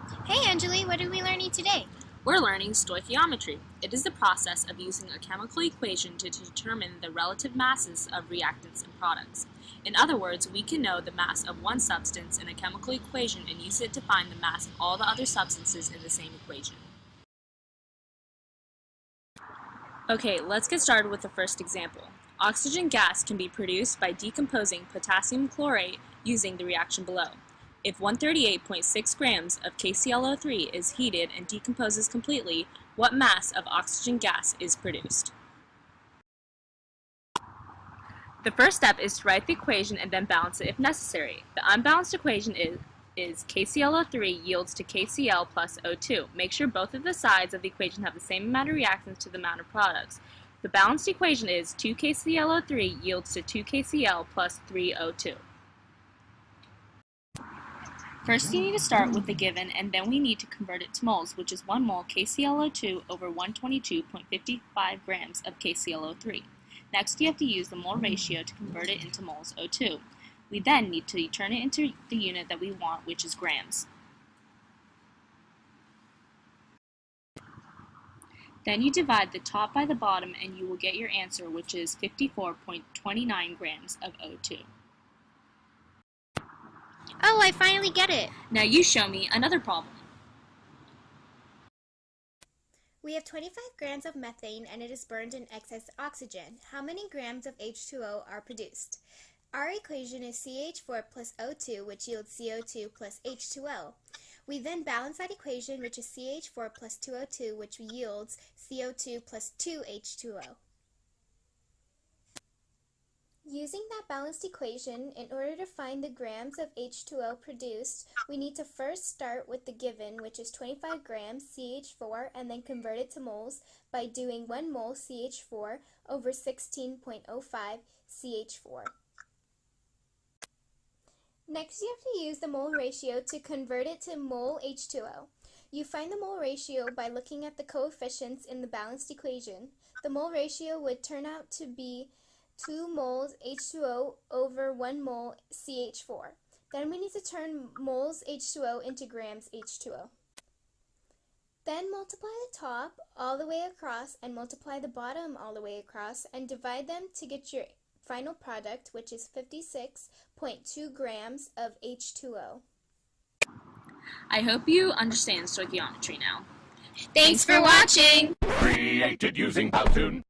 Hey Anjali, what are we learning today? We're learning stoichiometry. It is the process of using a chemical equation to determine the relative masses of reactants and products. In other words, we can know the mass of one substance in a chemical equation and use it to find the mass of all the other substances in the same equation. Okay, let's get started with the first example. Oxygen gas can be produced by decomposing potassium chlorate using the reaction below. If 138.6 grams of KClO3 is heated and decomposes completely, what mass of oxygen gas is produced? The first step is to write the equation and then balance it if necessary. The unbalanced equation is KClO3 yields to KCl plus O2. Make sure both of the sides of the equation have the same amount of reactants to the amount of products. The balanced equation is 2KClO3 yields to 2KCl plus 3O2. First, you need to start with the given, and then we need to convert it to moles, which is 1 mole KClO2 over 122.55 grams of KClO3. Next, you have to use the mole ratio to convert it into moles O2. We then need to turn it into the unit that we want, which is grams. Then you divide the top by the bottom, and you will get your answer, which is 54.29 grams of O2. Oh, I finally get it! Now you show me another problem. We have 25 grams of methane and it is burned in excess oxygen. How many grams of H2O are produced? Our equation is CH4 plus O2, which yields CO2 plus H2O. We then balance that equation, which is CH4 plus 2O2, which yields CO2 plus 2H2O. Using that balanced equation, in order to find the grams of H2O produced, we need to first start with the given, which is 25 grams CH4, and then convert it to moles by doing 1 mole CH4 over 16.05 CH4. Next, you have to use the mole ratio to convert it to mole H2O. You find the mole ratio by looking at the coefficients in the balanced equation. The mole ratio would turn out to be 2 moles H2O over 1 mole CH4. Then we need to turn moles H2O into grams H2O. Then multiply the top all the way across and multiply the bottom all the way across and divide them to get your final product, which is 56.2 grams of H2O. I hope you understand stoichiometry now. Thanks for watching! Created using Powtoon.